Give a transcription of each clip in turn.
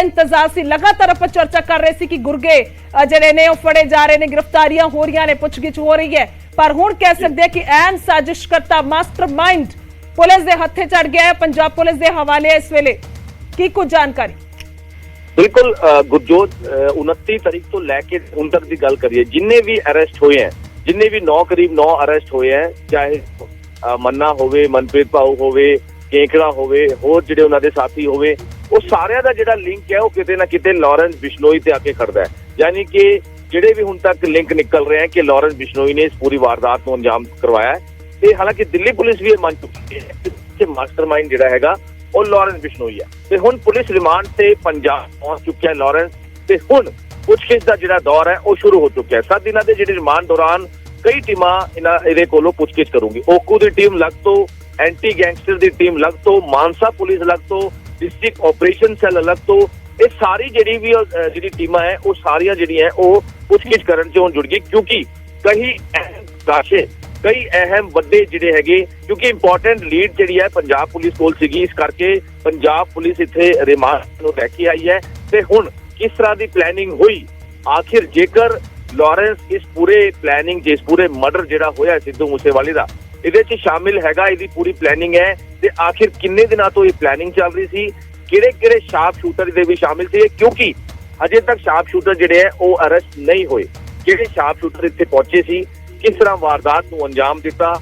इंतजार सी। लगातार आप चर्चा कर रहे सी कि गुरगे जिहड़े ने फड़े जा रहे ने, गिरफ्तारियां हो रही ने, पुछगिछ हो रही है, पर हुण कह सकते हैं कि ऐन साजिशकर्ता मास्टरमाइंड पुलिस के हत्थे चढ़ गया है, पंजाब पुलिस के हवाले है इस वेले की कुछ जानकारी? बिल्कुल गुरजोत 29 तारीख तो लैके हुण तक की गल करिए, जिन्ने भी अरेस्ट हुए हैं, जिन्ने भी करीब 9 अरेस्ट हुए हैं, चाहे मन्ना होवे, मनप्रीत भाऊ होवे, केंकड़ा होवे, होर जिहड़े उन्हां दे साथी होवे, वो सारियां दा जिहड़ा लिंक है वो किते ना किते लॉरेंस बिश्नोई ते आके खड़दा है। यानी कि जिहड़े भी हुण तक लिंक निकल रहे हैं कि लॉरेंस बिश्नोई ने इस पूरी वारदात को अंजाम करवाया है, ते हालांकि दिल्ली पुलिस भी मान चुकी है कि मास्टरमाइंड जिहड़ा हैगा वो लॉरेंस बिश्नोई है। ते हुण पुलिस रिमांड से पंजाब पहुंच चुका है लॉरेंस, ते हुण पुछगिछ दा जिहड़ा दौर है वो शुरू हो चुका है। 7 दिनों के जिहड़े रिमांड दौरान कई टीमां इहदे कोलों पुछगिछ करूंगी। ओकू की टीम लग तो, एंटी गैंगस्टर की टीम लग तो, मानसा पुलिस अलग तो, डिस्ट्रिक्ट ऑपरेशन सेल अलग तो, ये सारी जिहड़ी भी जिहड़ी टीमां है वो सारियां जिहड़ी है वो पुछगिछ करन च हुण जुड़ गई, क्योंकि कई अहम राशे, कई अहम वड्डे जिहड़े हैगे, क्योंकि इंपॉर्टेंट लीड जिहड़ी है पंजाब पुलिस कोल सीगी, इस करके पंजाब पुलिस इत्थे रिमांड नूं लैके आई है। ते हुण किस तरह की प्लैनिंग हुई, आखिर जेकर लॉरेंस इस पूरे प्लैनिंग इस पूरे मर्डर जिहड़ा होया सिद्धू मूसेवाले दा इहदे च शामिल हैगा, इहदी पूरी प्लैनिंग है, ते आखिर किन्ने दिनों तो ये प्लैनिंग चल रही सी, किहड़े शार्प शूटर इहदे भी शामिल थे, क्योंकि अजे तक शार्प शूटर जिहड़े है वो अरेस्ट नहीं होए। किहड़े शार्प शूटर इत्थे पहुंचे सी, किस तरह वारदात नूं अंजाम दिता,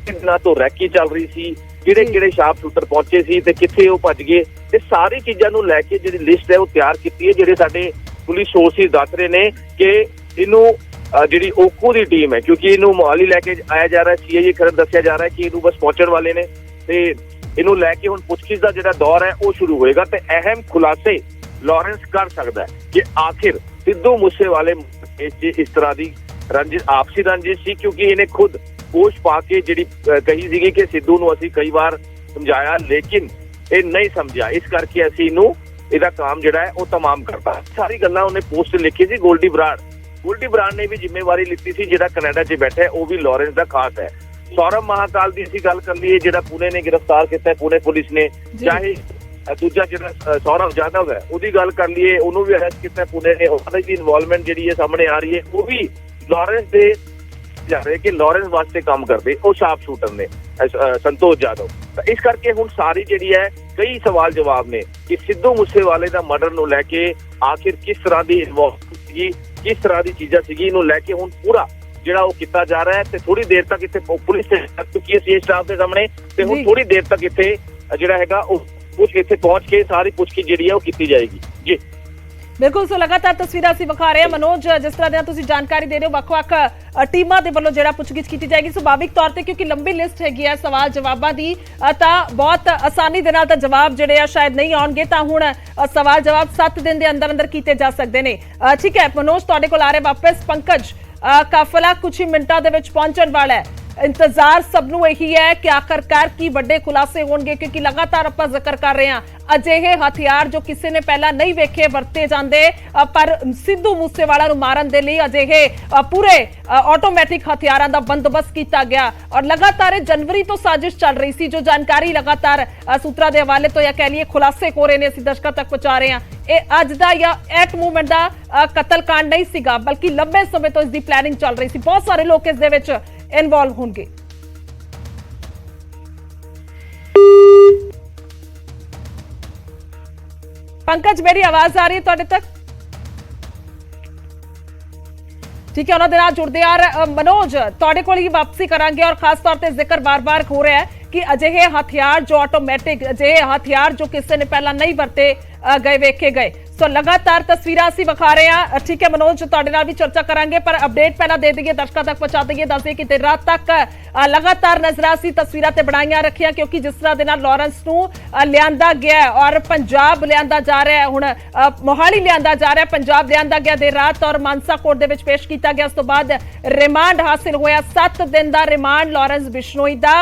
किस दिनों तो रैकी चल रही सी, किहड़े शार्प शूटर पहुंचे सी ते कित्थे वो भज गए, ते सारी चीज़ां नूं लैके जिहड़ी लिस्ट है वो तैयार कीती है। जिहड़े साडे पुलिस सोर्सिस दस रहे ने कि इनू जिहड़ी ओकू की टीम है, क्योंकि इनू मोहाली लैके आया जा रहा है, सीआईए खरन दस्सिया जा रहा है कि इनू बस पहुंचण वाले ने, ते इनू लैके हुण पुछगिछ दा जिहड़ा दौर है वो शुरू होएगा, ते अहम खुलासे लॉरेंस कर सकदा है कि आखिर सिद्धू मूसेवाले इस तरह की रंजिश, आपसी रंजिश सी, क्योंकि इन्हें खुद पोस्ट पा के जिहड़ी कही सीगी कि सिद्धू नूं असीं कई बार समझाया लेकिन ये नहीं समझिया, इस करके असीं इनू इहदा काम जिहड़ा है वो तमाम करता। सारी गल्लां उन्हें पोस्ट लिखी सी। गोल्डी बराड़ ने भी जिम्मेवारी लिखी सी, जिहड़ा कनाडा च बैठा है वो भी लॉरेंस दा खास है। सौरभ महाकाल की असीं गल कर लईए, जिहड़ा पुणे ने गिरफ्तार किया, पुणे पुलिस ने, चाहे दूजा जिहड़ा सौरभ यादव है उसकी गल कर लीए, उन्होंने भी अरेस्ट किया पुणे ने, उसकी भी इन्वॉल्वमेंट जिहड़ी है सामने आ रही है, वो भी लॉरेंस दे जा रहे कि लॉरेंस वास्ते काम करते वो शार्प शूटर ने संतोष यादव। तो इस करके हुण सारी जिहड़ी है कई सवाल जवाब ने कि सिद्धू मूसेवाले दा मर्डर नूं लैके आखिर किस तरह की इन्वॉल्वमेंट सीगी, किस तरह की चीज़ां सीगी, इनू लैके हुण पूरा जिहड़ा वो किया जा रहा है। ते थोड़ी देर तक इत्थे पुलिस लग चुकी है सी स्टाफ के सामने, ते हुण थोड़ी देर तक इत्थे जिहड़ा हैगा कुछ इत्थे पहुंच के सारी पुछगिछ जिहड़ी है वो की जाएगी जी। बिल्कुल, सो लगातार तस्वीरां ਅਸੀਂ ਵਿਖਾ ਰਹੇ ਹਾਂ मनोज, जिस तरह ਦੀਆਂ ਤੁਸੀਂ ਜਾਣਕਾਰੀ ਦੇ ਰਹੇ ਹੋ, ਵੱਖ-ਵੱਖ ਟੀਮਾਂ ਦੇ ਵੱਲੋਂ ਜਿਹੜਾ ਪੁੱਛਗਿੱਛ ਕੀਤੀ ਜਾਏਗੀ। ਸੁਭਾਵਿਕ ਤੌਰ ਤੇ ਕਿਉਂਕਿ ਲੰਬੀ ਲਿਸਟ ਹੈਗੀ ਹੈ ਸਵਾਲ ਜਵਾਬਾਂ ਦੀ, ਤਾਂ ਬਹੁਤ ਆਸਾਨੀ ਦੇ ਨਾਲ ਤਾਂ ਜਵਾਬ ਜਿਹੜੇ ਆ ਸ਼ਾਇਦ ਨਹੀਂ ਆਉਣਗੇ, ਤਾਂ ਹੁਣ ਸਵਾਲ ਜਵਾਬ 7 ਦਿਨ ਦੇ ਅੰਦਰ ਕੀਤੇ ਜਾ ਸਕਦੇ ਨੇ। ਠੀਕ ਹੈ मनोज, ਤੁਹਾਡੇ ਕੋਲ ਆ ਰਹੇ ਵਾਪਸ ਪੰਕਜ, ਕਾਫਲਾ ਕੁਝ ਹੀ ਮਿੰਟਾਂ ਦੇ ਵਿੱਚ ਪਹੁੰਚਣ ਵਾਲਾ ਹੈ। इंतजार सबनू यही है कि आखिरकार की बड़े खुलासे होंगे, क्योंकि लगातार आप जिक्र कर रहे हैं अजिहे हथियार जो किसी ने पहला नहीं वेखे वरते जाते, पर सिद्धू मूसेवाला नूं मारन दे लई अजिहे पूरे ऑटोमैटिक हथियारों का बंदोबस्त किया गया, और लगातार जनवरी तो साजिश चल रही सी। जो जानकारी लगातार सूत्रों के हवाले तो या कह लीए खुलासे हो रहे हैं, असीं दर्शकों तक पहुंचा रहे हैं। ਇਹ ਅੱਜ ਦਾ ਜਾਂ ਐਟ ਮੂਵਮੈਂਟ ਦਾ ਕਤਲकांड नहीं ਸੀਗਾ, बल्कि लंबे समय तो इसकी प्लैनिंग चल रही सी। बहुत सारे लोग इस दे विच इन्वॉल्व होंगे। पंकज, मेरी आवाज आ रही है तुहाडे तक? ठीक है, उन्होंने नाल जुड़ते यार मनोज, तुहाडे कोल ही वापसी करांगे, और खास तौर पर जिक्र बार बार हो रहा है कि अजिहे हथियार जो ऑटोमैटिक, अजिहे हथियार जो किसी ने पहला नहीं वरते गए वेखे गए। सो लगातार तस्वीरां असीं विखा रहे हैं। ठीक है मनोज, तुहाडे नाल भी चर्चा करांगे, पर अपडेट पहला दे दईए, दर्शकों तक पहुंचा दईए। दस दईए कि देर रात तक लगातार नजरां असीं तस्वीरां ते बनाईआं रखियां, क्योंकि जिस तरह दे नाल लॉरेंस नूं लिआंदा गया और पंजाब लिआंदा जा रहा है, हुण मोहाली लिआंदा जा रहा है, पंजाब लिआंदा गया देर रात और मानसा कोर्ट दे विच पेश किया गया। उस तो बाद रिमांड हासिल होया, 7 दिन का रिमांड लॉरेंस बिश्नोई दा।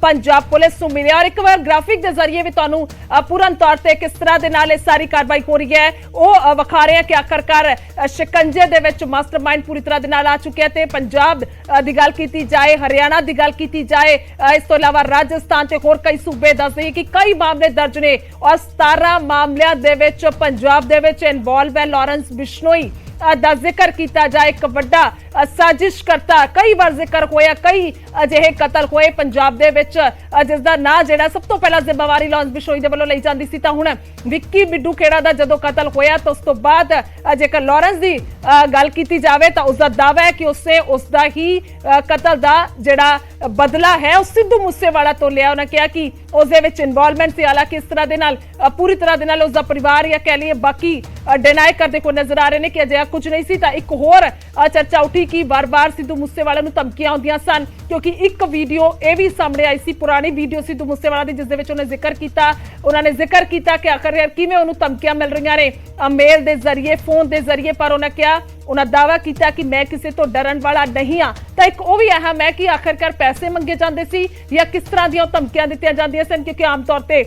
पंजाब पुलिस ਨੂੰ ਮਿਲਿਆ। और एक बार ग्राफिक के जरिए भी ਤੁਹਾਨੂੰ पूर्ण तौर ਤੇ किस तरह ਦੇ ਨਾਲ ਇਹ ਸਾਰੀ ਕਾਰਵਾਈ ਹੋ ਰਹੀ ਹੈ ਉਹ ਵਿਖਾ ਰਹੇ ਹਾਂ ਕਿ ਆਖਰਕਾਰ शिकंजे ਦੇ ਵਿੱਚ ਮਾਸਟਰਮਾइंड पूरी तरह ਦੇ ਨਾਲ आ ਚੁੱਕਿਆ ਤੇ पंजाब ਦੀ ਗੱਲ ਕੀਤੀ ਜਾਏ, हरियाणा ਦੀ ਗੱਲ ਕੀਤੀ ਜਾए, ਇਸ ਤੋਂ ਇਲਾਵਾ राजस्थान ਤੇ ਹੋਰ ਕਈ ਸੂਬੇ ਦੱਸ ਦਈਏ ਕਿ ਕਈ ਮਾਮਲੇ ਦਰਜ ਨੇ और 17 ਮਾਮਲਿਆਂ ਦੇ ਵਿੱਚ पंजाब ਦੇ ਵਿੱਚ ਇਨਵੋਲਵ ਹੈ लॉरेंस बिश्नोई ਦਾ ਜ਼ਿਕਰ ਕੀਤਾ ਜਾਏ। ਇੱਕ ਵੱਡਾ ਸਾਜ਼ਿਸ਼ ਕਰਤਾ ਕਈ ਵਾਰ ਜ਼ਿਕਰ ਹੋਇਆ, ਕਈ ਅਜਿਹੇ ਕਤਲ ਹੋਏ ਪੰਜਾਬ ਦੇ ਵਿੱਚ ਜਿਸ ਦਾ ਨਾਂ ਜਿਹੜਾ ਸਭ ਤੋਂ ਪਹਿਲਾਂ ਜ਼ਿੰਮੇਵਾਰੀ ਲॉरेंस ਬਿਸ਼ਨੋਈ ਦੇ ਵੱਲੋਂ ਲਈ ਜਾਂਦੀ ਸੀ। ਤਾਂ ਹੁਣ ਵਿੱਕੀ ਮਿੱਡੂ ਖੇੜਾ ਦਾ ਜਦੋਂ ਕਤਲ ਹੋਇਆ ਤਾਂ ਉਸ ਤੋਂ ਬਾਅਦ ਜੇਕਰ ਲॉरेंस ਦੀ ਗੱਲ ਕੀਤੀ ਜਾਵੇ ਤਾਂ ਉਸ ਦਾ ਦਾਅਵਾ ਹੈ ਕਿ ਉਸੇ ਉਸ ਦਾ ਹੀ ਕਤਲ ਦਾ ਜਿਹੜਾ ਬਦਲਾ ਹੈ ਉਹ ਸਿੱਧੂ ਮੂਸੇਵਾਲਾ ਤੋਂ ਲਿਆ। ਉਹਨਾਂ ਕਿਹਾ ਕਿ ਉਸ ਦੇ ਵਿੱਚ ਇਨਵੋਲਵਮੈਂਟ ਸੀ, ਹਾਲਾਂਕਿ ਇਸ ਤਰ੍ਹਾਂ ਦੇ ਨਾਲ ਪੂਰੀ ਤਰ੍ਹਾਂ ਦੇ ਨਾਲ ਉਸ ਦਾ ਪਰਿਵਾਰ ਜਾਂ ਕਹਿ ਲਈਏ ਬਾਕੀ ਡਿਨਾਈ ਕਰਦੇ ਕੋਈ ਨਜ਼ਰ ਆ ਰਹੇ ਨੇ ਕਿ ਅਜਿਹਾ ਕੁਝ ਨਹੀਂ ਸੀ। ਤਾਂ ਇੱਕ ਹੋਰ ਚਰਚਾ ਉੱਠੀ ਕਿ ਬਾਰ-ਬਾਰ ਸਿੱਧੂ ਮੂਸੇਵਾਲਾ ਨੂੰ ਧਮਕੀਆਂ ਆਉਂਦੀਆਂ ਸਨ ਕਿਉਂਕਿ ਇੱਕ ਵੀਡੀਓ ਇਹ ਵੀ ਸਾਹਮਣੇ ਆਈ ਸੀ, ਪੁਰਾਣੀ ਵੀਡੀਓ ਸਿੱਧੂ ਮੂਸੇਵਾਲਾ ਦੀ, ਜਿਸ ਦੇ ਵਿੱਚ ਉਹਨੇ ਜ਼ਿਕਰ ਕੀਤਾ ਕਿ ਆਖਰ ਕਿਵੇਂ ਉਹਨੂੰ ਧਮਕੀਆਂ ਮਿਲ ਰਹੀਆਂ ਨੇ ਮੇਲ ਦੇ ਜ਼ਰੀਏ, ਫੋਨ ਦੇ ਜ਼ਰੀਏ। ਪਰ ਉਹਨਾਂ ਦਾਅਵਾ ਕੀਤਾ ਕਿ ਮੈਂ ਕਿਸੇ ਤੋਂ ਡਰਨ ਵਾਲਾ ਨਹੀਂ ਹਾਂ। ਤਾਂ ਇੱਕ ਉਹ ਵੀ ਅਹਿਮ ਹੈ ਕਿ ਆਖਰਕਾਰ ਪੈਸੇ ਮੰਗੇ ਜਾਂਦੇ ਸੀ ਜਾਂ ਕਿਸ ਤਰ੍ਹਾਂ ਦੀਆਂ ਧਮਕੀਆਂ ਦਿੱਤੀਆਂ ਜਾਂਦੀਆਂ ਸਨ ਕਿਉਂਕਿ ਆਮ ਤੌਰ ਤੇ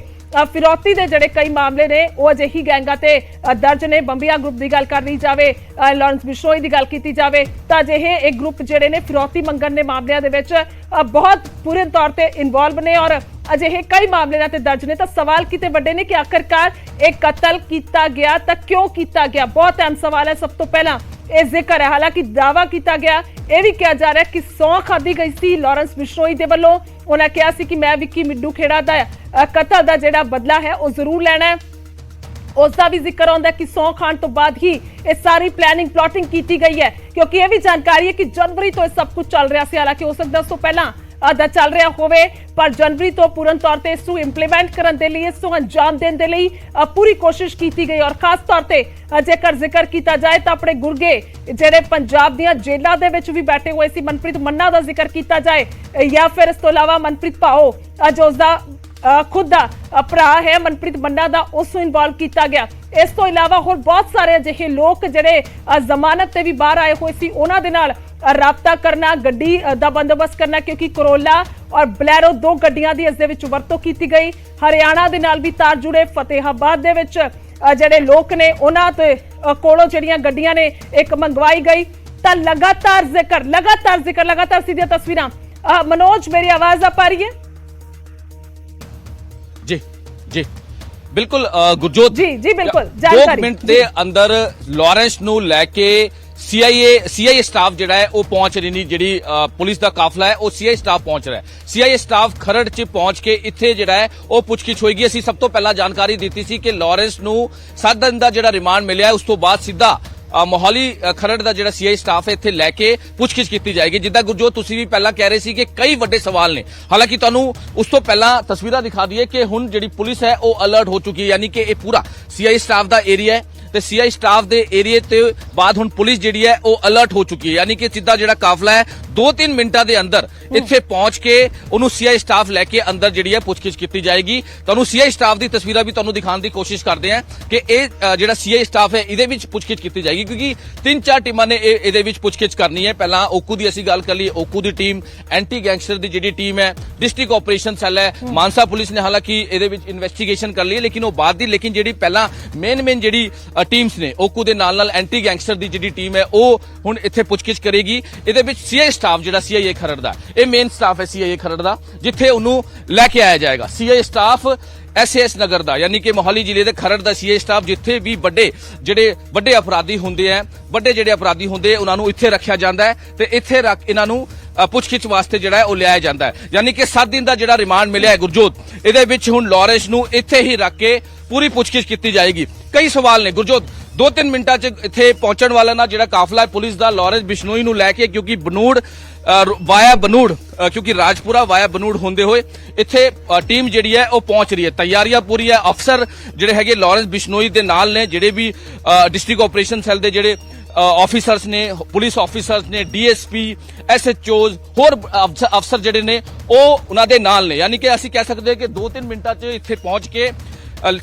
ਫਿਰੌਤੀ ਦੇ ਜਿਹੜੇ ਕਈ ਮਾਮਲੇ ਨੇ ਉਹ ਅਜਿਹੀ ਗੈਂਗਾਂ ਤੇ ਦਰਜ ਨੇ। ਬੰਬੀਆ ਗਰੁੱਪ ਦੀ ਗੱਲ ਕਰ ਲਈ ਜਾਵੇ, ਲॉरेंस ਬਿਸ਼ਨੋਈ ਦੀ ਗੱਲ ਕੀਤੀ ਜਾਵੇ ਤਾਂ ਅਜਿਹੇ ਇੱਕ ਗਰੁੱਪ ਜਿਹੜੇ ਨੇ ਫਿਰੌਤੀ ਮੰਗਣ ਦੇ ਮਾਮਲਿਆਂ ਦੇ ਵਿੱਚ ਬਹੁਤ ਪੂਰੇ ਤੌਰ ਤੇ ਇਨਵੋਲਵ ਨੇ ਔਰ ਅਜਿਹੇ ਕਈ ਮਾਮਲੇ ਤੇ ਦਰਜ ਨੇ। ਤਾਂ ਸਵਾਲ ਕਿਤੇ ਵੱਡੇ ਨੇ ਕਿ ਆਖਰਕਾਰ ਇਹ ਕਤਲ ਕੀਤਾ ਗਿਆ ਤਾਂ ਕਿਉਂ ਕੀਤਾ ਗਿਆ, ਬਹੁਤ ਅਹਿਮ ਸਵਾਲ ਹੈ। ਸਭ ਤੋਂ ਪਹਿਲਾਂ ਇਹ ਜ਼ਿਕਰ ਹੈ, ਹਾਲਾਂਕਿ ਦਾਅਵਾ ਕੀਤਾ ਗਿਆ, ਇਹ ਵੀ ਕਿਹਾ ਜਾ ਰਿਹਾ ਕਿ ਸਹੁੰ ਖਾਧੀ ਗਈ ਸੀ ਲॉरेंस ਬਿਸ਼ਨੋਈ ਦੇ ਵੱਲੋਂ। ਉਹਨਾਂ ਕਿਹਾ ਸੀ ਕਿ ਮੈਂ ਵਿੱਕੀ ਮਿੱਡੂ ਖੇੜਾ ਦਾ ਕਤਲ ਦਾ ਜਿਹੜਾ ਬਦਲਾ ਹੈ ਉਹ ਜ਼ਰੂਰ ਲੈਣਾ ਹੈ। ਉਸ ਦਾ ਵੀ ਜ਼ਿਕਰ ਆਉਂਦਾ ਕਿ ਸਹੁੰ ਖਾਣ ਤੋਂ ਬਾਅਦ ਹੀ ਇਹ ਸਾਰੀ ਪਲੈਨਿੰਗ ਕੀਤੀ ਗਈ ਹੈ ਕਿਉਂਕਿ ਇਹ ਵੀ ਜਾਣਕਾਰੀ ਹੈ ਕਿ ਜਨਵਰੀ ਤੋਂ ਇਹ ਸਭ ਕੁਝ ਚੱਲ ਰਿਹਾ ਸੀ। ਹਾਲਾਂਕਿ ਹੋ ਸਕਦਾ ਉਸ ਤੋਂ ਪਹਿਲਾਂ ਦਾ ਚੱਲ ਰਿਹਾ ਹੋਵੇ ਪਰ ਜਨਵਰੀ ਤੋਂ ਪੂਰਨ ਤੌਰ ਤੇ ਇਸ ਨੂੰ ਇੰਪਲੀਮੈਂਟ ਕਰਨ ਦੇ ਲਈ, ਇਸ ਨੂੰ ਅੰਜਾਮ ਦੇਣ ਦੇ ਲਈ ਪੂਰੀ ਕੋਸ਼ਿਸ਼ ਕੀਤੀ ਗਈ। ਔਰ ਖਾਸ ਤੌਰ ਤੇ ਜੇਕਰ ਜ਼ਿਕਰ ਕੀਤਾ ਜਾਏ ਤਾਂ ਆਪਣੇ ਗੁਰਗੇ ਜਿਹੜੇ ਪੰਜਾਬ ਦੀਆਂ ਜੇਲ੍ਹਾਂ ਦੇ ਵਿੱਚ ਵੀ ਬੈਠੇ ਹੋਏ ਸੀ, ਮਨਪ੍ਰੀਤ ਮੰਨਾ ਦਾ ਜ਼ਿਕਰ ਕੀਤਾ ਜਾਏ ਜਾਂ ਫਿਰ ਇਸ ਤੋਂ ਇਲਾਵਾ ਮਨਪ੍ਰੀਤ ਭਾਓ ਜੋ ਉਸਦਾ ਖੁਦ ਦਾ ਭਰਾ ਹੈ ਮਨਪ੍ਰੀਤ ਮੰਨਾ ਦਾ, ਉਸ ਨੂੰ ਇਨਵੋਲਵ ਕੀਤਾ ਗਿਆ। ਇਸ ਤੋਂ ਇਲਾਵਾ ਹੋਰ ਬਹੁਤ ਸਾਰੇ ਅਜਿਹੇ ਲੋਕ ਜਿਹੜੇ ਜ਼ਮਾਨਤ ਤੇ ਵੀ ਬਾਹਰ ਆਏ ਹੋਏ ਸੀ, ਉਹਨਾਂ ਦੇ ਨਾਲ ਰਾਬਤਾ ਕਰਨਾ, ਗੱਡੀ ਦਾ ਬੰਦੋਬਸਤ ਕਰਨਾ ਕਿਉਂਕਿ ਕਰੋਲਾ ਔਰ ਬਲੈਰੋ ਦੋ ਗੱਡੀਆਂ ਦੀ ਇਸ ਦੇ ਵਿੱਚ ਵਰਤੋਂ ਕੀਤੀ ਗਈ। ਹਰਿਆਣਾ ਦੇ ਨਾਲ ਵੀ ਤਾਰ ਜੁੜੇ, ਫਤਿਹਾਬਾਦ ਦੇ ਵਿੱਚ ਜਿਹੜੇ ਲੋਕ ਨੇ ਉਹਨਾਂ ਤੇ ਕੋਲੋਂ ਜਿਹੜੀਆਂ ਗੱਡੀਆਂ ਨੇ ਇੱਕ ਮੰਗਵਾਈ ਗਈ। ਤਾਂ ਲਗਾਤਾਰ ਸਿੱਧੀਆਂ ਤਸਵੀਰਾਂ। ਮਨੋਜ ਮੇਰੀ ਆਵਾਜ਼ ਆ ਪਾ ਰਹੀ ਹੈ? ਜੀ ਬਿਲਕੁਲ ਗੁਰਜੋਤ ਜੀ ਬਿਲकुल 2 ਮਿੰਟ ਦੇ ਅੰਦਰ ਲॉरेंस ਨੂੰ ਲੈ ਕੇ ਸੀਆਈਏ ਸਟਾਫ ਜਿਹੜਾ ਹੈ ਉਹ ਪਹੁੰਚ ਰਹੀ ਨਹੀਂ। ਜਿਹੜੀ ਪੁਲਿਸ ਦਾ ਕਾਫਲਾ ਹੈ ਉਹ ਸੀਆਈਏ ਸਟਾਫ ਪਹੁੰਚ ਰਿਹਾ ਹੈ। ਸੀਆਈਏ ਸਟਾਫ ਖਰੜ 'ਚ ਪਹੁੰਚ ਕੇ ਇੱਥੇ ਜਿਹੜਾ ਹੈ ਉਹ ਪੁੱਛਗਿੱਛ ਹੋਏਗੀ। ਅਸੀਂ ਸਭ ਤੋਂ ਪਹਿਲਾਂ ਜਾਣਕਾਰੀ ਦਿੱਤੀ ਸੀ ਕਿ ਲॉरेंस ਨੂੰ 7 ਦਿਨ ਦਾ ਜਿਹੜਾ ਰਿਮਾਂਡ ਮਿਲਿਆ, ਉਸ ਤੋਂ ਬਾਅਦ ਸਿੱਧਾ ਮੋਹਾਲੀ ਖਰੜ ਦਾ ਜਿਹੜਾ ਸੀਆਈ ਸਟਾਫ ਹੈ ਇੱਥੇ ਲੈ ਕੇ ਪੁੱਛਗਿੱਛ ਕੀਤੀ ਜਾਏਗੀ। ਜਿੱਦਾਂ ਗੁਰਜੋਤ ਤੁਸੀਂ ਵੀ ਪਹਿਲਾਂ ਕਹਿ ਰਹੇ ਸੀ ਕਿ ਕਈ ਵੱਡੇ ਸਵਾਲ ਨੇ, ਹਾਲਾਂਕਿ ਤੁਹਾਨੂੰ ਉਸ ਤੋਂ ਪਹਿਲਾਂ ਤਸਵੀਰਾਂ ਦਿਖਾ ਦਈਏ ਕਿ ਹੁਣ ਜਿਹੜੀ ਪੁਲਿਸ ਹੈ ਉਹ ਅਲਰਟ ਹੋ ਚੁੱਕੀ ਹੈ। ਯਾਨੀ ਕਿ ਇਹ ਪੂਰਾ ਸੀਆਈ ਸਟਾਫ ਦਾ ਏਰੀਆ ਹੈ ਤੇ ਸੀਆਈ ਸਟਾਫ ਦੇ ਏਰੀਏ ਤੇ ਬਾਅਦ ਹੁਣ ਪੁਲਿਸ ਜਿਹੜੀ ਹੈ ਉਹ ਅਲਰਟ ਹੋ ਚੁੱਕੀ ਹੈ। ਯਾਨੀ ਕਿ ਸਿੱਧਾ ਜਿਹੜਾ ਕਾਫਲਾ ਹੈ 2-3 ਮਿੰਟਾਂ ਦੇ ਅੰਦਰ ਇੱਥੇ ਪਹੁੰਚ ਕੇ ਉਹਨੂੰ ਸੀਆਈ ਸਟਾਫ ਲੈ ਕੇ ਅੰਦਰ ਜਿਹੜੀ ਹੈ ਪੁੱਛਗਿੱਛ ਕੀਤੀ ਜਾਏਗੀ। ਤੁਹਾਨੂੰ ਸੀਆਈ ਸਟਾਫ ਦੀ ਤਸਵੀਰਾਂ ਵੀ ਤੁਹਾਨੂੰ ਦਿਖਾਉਣ ਦੀ ਕੋਸ਼ਿਸ਼ ਕਰਦੇ ਹਾਂ ਕਿ ਇਹ ਜਿਹੜਾ ਸੀਆਈ ਸਟਾਫ ਹੈ ਇਹਦੇ ਵਿੱਚ ਪੁੱਛਗਿੱਛ ਕੀਤੀ ਜਾਏਗੀ ਕਿਉਂਕਿ 3-4 ਟੀਮਾਂ ਨੇ ਇਹਦੇ ਵਿੱਚ ਪੁੱਛਗਿੱਛ ਕਰਨੀ ਹੈ। ਪਹਿਲਾਂ ਓਕੂ ਦੀ ਅਸੀਂ ਗੱਲ ਕਰ ਲਈ, ਓਕੂ ਦੀ ਟੀਮ, ਐਂਟੀ ਗੈਂਗਸਟਰ ਦੀ ਜਿਹੜੀ ਟੀਮ ਹੈ, ਡਿਸਟ੍ਰਿਕਟ ਆਪਰੇਸ਼ਨ ਸੈੱਲ ਹੈ, ਮਾਨਸਾ ਪੁਲਿਸ ਨੇ ਹਾਲਾਂਕਿ ਇਹਦੇ ਵਿੱਚ ਇਨਵੈਸਟੀਗੇਸ਼ਨ ਕਰ ਲਈ ਹੈ ਲੇਕਿਨ ਉਹ ਬਾਅਦ ਦੀ। ਲੇਕਿਨ ਜਿਹੜੀ ਪਹਿਲਾਂ ਮੇਨ ਜਿਹੜੀ ਟੀਮਸ ਨੇ ਓਕੂ ਦੇ ਨਾਲ ਐਂਟੀ ਗੈਂਗਸਟਰ ਦੀ ਜਿਹੜੀ ਟੀਮ ਹੈ ਉਹ ਹੁਣ ਇੱਥੇ ਪੁੱਛਗਿੱਛ ਕਰੇਗੀ। ਇਹਦੇ ਵਿੱਚ ਸੀਆਈ ਸਟਾਫ ਜਿਹੜਾ ਸੀਆਈਏ ਖਰੜ ਦਾ, ਇਹ ਮੇਨ ਸਟਾਫ ਹੈ ਸੀਆਈਏ ਖਰੜ ਦਾ, ਜਿੱਥੇ ਉਹਨੂੰ ਲੈ ਕੇ ਆਇਆ ਜਾਏਗਾ। ਸੀਆਈ ਸਟਾਫ ਐਸਏਐਸ ਨਗਰ ਦਾ ਯਾਨੀ ਕਿ ਮੋਹਾਲੀ ਜ਼ਿਲ੍ਹੇ ਦੇ ਖਰੜ ਦਾ ਸੀਆਈ ਸਟਾਫ, ਜਿੱਥੇ ਵੀ ਵੱਡੇ ਅਪਰਾਧੀ ਹੁੰਦੇ ਆ, ਉਹਨਾਂ ਨੂੰ ਇੱਥੇ ਰੱਖਿਆ ਜਾਂਦਾ ਹੈ ਤੇ ਇੱਥੇ ਰੱਖ ਇਹਨਾਂ ਨੂੰ ਪੁੱਛਗਿੱਛ ਵਾਸਤੇ ਜਿਹੜਾ ਹੈ ਉਹ ਲਿਆਇਆ ਜਾਂਦਾ ਹੈ। ਯਾਨੀ ਕਿ 7 ਦਿਨ ਦਾ ਜਿਹੜਾ ਰਿਮਾਂਡ ਮਿਲਿਆ ਹੈ ਗੁਰਜੋਤ, ਇਹਦੇ ਵਿੱਚ ਹੁਣ ਲॉरेंस ਨੂੰ ਇੱਥੇ ਹੀ ਰੱਖ ਕੇ ਪੂਰੀ ਪੁੱਛਗਿੱਛ ਕੀਤੀ ਜਾਏਗੀ। ਕਈ ਸਵਾਲ ਨੇ ਗੁਰਜੋਤ, 2-3 ਮਿੰਟਾਂ 'ਚ ਇੱਥੇ ਪਹੁੰਚਣ ਵਾਲਾ ਨਾ ਜਿਹੜਾ ਕਾਫਲਾ ਹੈ ਪੁਲਿਸ ਦਾ ਲॉरेंस ਬਿਸ਼ਨੋਈ ਨੂੰ ਲੈ ਕੇ, ਕਿਉਂਕਿ ਬਨੂੜ ਵਾਇਆ ਬਨੂੜ, ਕਿਉਂਕਿ ਰਾਜਪੁਰਾ ਵਾਇਆ ਬਨੂੜ ਹੁੰਦੇ ਹੋਏ ਇੱਥੇ ਟੀਮ ਜਿਹੜੀ ਹੈ ਉਹ ਪਹੁੰਚ ਰਹੀ ਹੈ। ਤਿਆਰੀਆਂ ਪੂਰੀ ਹੈ। ਅਫਸਰ ਜਿਹੜੇ ਹੈਗੇ ਲॉरेंस ਬਿਸ਼ਨੋਈ ਦੇ ਨਾਲ ਨੇ, ਜਿਹੜੇ ਵੀ ਡਿਸਟ੍ਰਿਕਟ ਆਪਰੇਸ਼ਨ ਸੈੱਲ ਦੇ ਜਿਹੜੇ ਆਫੀਸਰਸ ਨੇ, ਪੁਲਿਸ ਆਫੀਸਰਸ ਨੇ, ਡੀਐਸਪੀ, ਐਸਐਚਓਜ਼, ਹੋਰ ਅਫਸਰ ਜਿਹੜੇ ਨੇ ਉਹ ਉਹਨਾਂ ਦੇ ਨਾਲ ਨੇ। ਯਾਨੀ ਕਿ ਅਸੀਂ ਕਹਿ ਸਕਦੇ ਹਾਂ ਕਿ 2-3 ਮਿੰਟਾਂ 'ਚ ਇੱਥੇ ਪਹੁੰਚ ਕੇ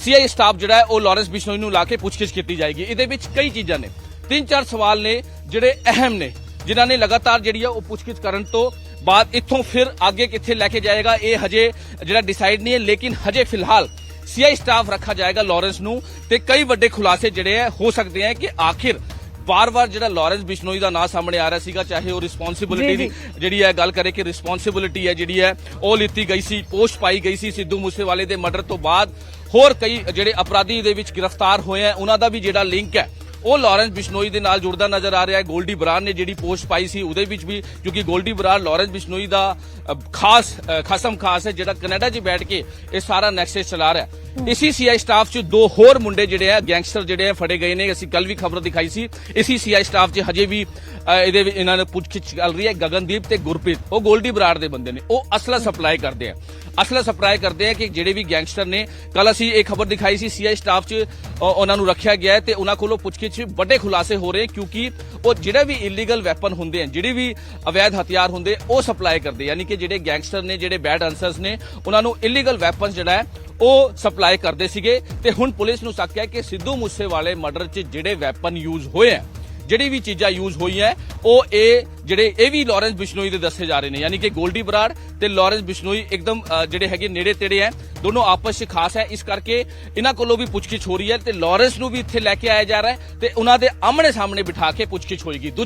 ਸੀਆਈ ਸਟਾਫ ਜਿਹੜਾ ਹੈ ਉਹ ਲॉरेंस ਬਿਸ਼ਨੋਈ ਨੂੰ ਲਾ ਕੇ ਪੁੱਛਗਿੱਛ ਕੀਤੀ ਜਾਏਗੀ। ਇਹਦੇ ਵਿੱਚ ਕਈ ਚੀਜ਼ਾਂ ਨੇ, 3-4 ਸਵਾਲ ਨੇ ਜਿਹੜੇ ਅਹਿਮ ਨੇ, ਜਿਨ੍ਹਾਂ ਨੇ ਲਗਾਤਾਰ ਜਿਹੜੀ ਹੈ ਉਹ ਪੁੱਛਗਿੱਛ ਕਰਨ ਤੋਂ ਬਾਅਦ ਇੱਥੋਂ ਫਿਰ ਅੱਗੇ ਕਿੱਥੇ ਲੈ ਕੇ ਜਾਏਗਾ ਇਹ ਹਜੇ ਜਿਹੜਾ ਡਿਸਾਈਡ ਨਹੀਂ ਹੈ, ਲੇਕਿਨ ਹਜੇ ਫਿਲਹਾਲ ਸੀਆਈ ਸਟਾਫ ਰੱਖਾ ਜਾਏਗਾ ਲਾਰੈਂਸ ਨੂੰ ਤੇ ਕਈ ਵੱਡੇ ਖੁਲਾਸੇ ਜਿਹੜੇ ਹੈ ਹੋ ਸਕਦੇ ਹੈ ਕਿ ਆਖਿਰ ਬਾਰ-ਬਾਰ ਜਿਹੜਾ ਲਾਰੈਂਸ ਬਿਸ਼ਨੋਈ ਦਾ ਨਾਂ ਸਾਹਮਣੇ ਆ ਰਿਹਾ ਸੀਗਾ, ਚਾਹੇ ਉਹ ਰਿਸਪੌਂਸਿਬਿਲਿਟੀ ਦੀ ਜਿਹੜੀ ਹੈ ਗੱਲ ਕਰੇ ਕਿ ਰਿਸਪੌਂਸਿਬਿਲਿਟੀ ਹੈ ਜਿਹੜੀ ਹੈ ਉਹ ਲਿੱਤੀ ਗਈ ਸੀ, ਪੋਸਟ ਪਾਈ ਗਈ ਸੀ ਸਿੱਧੂ ਮੂਸੇਵਾਲੇ ਦੇ ਮਰਡਰ ਤੋਂ ਬਾਅਦ। ਹੋਰ ਕਈ ਜਿਹੜੇ ਅਪਰਾਧੀ ਦੇ ਵਿੱਚ ਗ੍ਰਿਫਤਾਰ ਹੋਏ ਆ ਉਹਨਾਂ ਦਾ ਵੀ ਜਿਹੜਾ ਲਿੰਕ ਹੈ ਉਹ ਲਾਰੈਂਸ ਬਿਸ਼ਨੋਈ ਦੇ ਨਾਲ ਜੁੜਦਾ ਨਜ਼ਰ ਆ ਰਿਹਾ ਹੈ। ਗੋਲਡੀ ਬਰਾੜ ਨੇ ਜਿਹੜੀ ਪੋਸਟ ਪਾਈ ਸੀ ਉਹਦੇ ਵਿੱਚ ਵੀ, ਕਿਉਂਕਿ ਗੋਲਡੀ ਬਰਾੜ ਲਾਰੈਂਸ ਬਿਸ਼ਨੋਈ ਦਾ ਖਾਸ ਹੈ ਜਿਹੜਾ ਕੈਨੇਡਾ 'ਚ ਬੈਠ ਕੇ ਇਹ ਸਾਰਾ ਨੈਕਸਸ ਚਲਾ ਰਿਹਾ ਹੈ। ਇਸੀ ਸੀਆਈ ਸਟਾਫ 'ਚ ਦੋ ਹੋਰ ਮੁੰਡੇ ਜਿਹੜੇ ਆ ਗੈਂਗਸਟਰ ਜਿਹੜੇ ਆ ਫੜੇ ਗਏ ਨੇ। ਅਸੀਂ ਕੱਲ ਵੀ ਖਬਰ ਦਿਖਾਈ ਸੀ। ਇਸੀ ਸੀਆਈ ਸਟਾਫ 'ਚ ਹਜੇ ਵੀ ਇਹਦੇ ਵਿੱਚ ਇਹਨਾਂ ਨੇ ਪੁੱਛਗਿੱਛ ਚੱਲ ਰਹੀ ਹੈ। ਗਗਨਦੀਪ ਤੇ ਗੁਰਪ੍ਰੀਤ ਉਹ ਗੋਲਡੀ ਬਰਾੜ ਦੇ ਬੰਦੇ ਨੇ, ਉਹ ਅਸਲਾ ਸਪਲਾਈ ਕਰਦੇ ਆ ਕਿ ਜਿਹੜੇ ਵੀ ਗੈਂਗਸਟਰ ਨੇ। ਕੱਲ ਅਸੀਂ ਇਹ ਖਬਰ ਦਿਖਾਈ ਸੀ ਸੀਆਈ ਸਟਾਫ 'ਚ ਉਹਨਾਂ ਨੂੰ ਰੱਖਿਆ ਗਿਆ ਤੇ ਉਹਨਾਂ ਕੋਲੋਂ ਪੁੱਛਗਿੱਛ ਵੱਡੇ ਖੁਲਾਸੇ ਹੋ ਰਹੇ ਕਿਉਂਕਿ ਉਹ ਜਿਹੜੇ ਵੀ ਇਲੀਗਲ ਵੈਪਨ ਹੁੰਦੇ ਆ, ਜਿਹੜੇ ਵੀ ਅਵੈਧ ਹਥਿਆਰ ਹੁੰਦੇ ਉਹ ਸਪਲਾਈ ਕਰਦੇ, ਯਾਨੀ ਕਿ ਜਿਹੜੇ ਗੈਂਗਸਟਰ ਨੇ, ਜਿਹੜੇ ਬੈਡ ਅਨਸਰਸ ਨੇ ਉਹਨਾਂ ਨੂੰ ਇਲੀਗਲ ਵੈਪਨ ਜਿਹੜਾ ਹੈ ਉਹ ਸਪਲਾਈ ਕਰਦੇ ਸੀਗੇ। ਤੇ ਹੁਣ ਪੁਲਿਸ ਨੂੰ ਸ਼ੱਕ ਹੈ ਕਿ ਸਿੱਧੂ ਮੂਸੇਵਾਲੇ ਮਰਡਰ 'ਚ ਜਿਹੜੇ ਵੈਪਨ ਯੂਜ਼ ਹੋਏ ਆ, ਜਿਹੜੀ ਵੀ ਚੀਜ਼ਾਂ ਯੂਜ਼ ਹੋਈਆਂ ਉਹ ਇਹ ਵੀ ਲਾਰੈਂਸ ਬਿਸ਼ਨੋਈ ਦੇ ਦੱਸੇ ਜਾ ਰਹੇ ਨੇ, ਯਾਨੀ ਕਿ ਗੋਲਡੀ ਬਰਾੜ ਤੇ ਲਾਰੈਂਸ ਬਿਸ਼ਨੋਈ ਇੱਕਦਮ ਜਿਹੜੇ ਹੈਗੇ ਨੇੜੇ ਤੇੜੇ ਹੈ, ਦੋਨੋਂ ਆਪਸ 'ਚ ਖਾਸ ਹੈ। ਇਸ ਕਰਕੇ ਇਹਨਾਂ ਕੋਲੋਂ ਵੀ ਪੁੱਛਗਿੱਛ ਹੋ ਰਹੀ ਹੈ ਤੇ ਲਾਰੈਂਸ ਨੂੰ ਵੀ ਇੱਥੇ ਲੈ ਕੇ ਆਇਆ ਜਾ ਰਿਹਾ ਹੈ ਤੇ ਉਹਨਾਂ ਦੇ ਆਮਣੇ ਸਾਹਮਣੇ ਬਿਠਾ ਕੇ ਪੁੱਛਗਿੱਛ ਹੋਏਗੀ।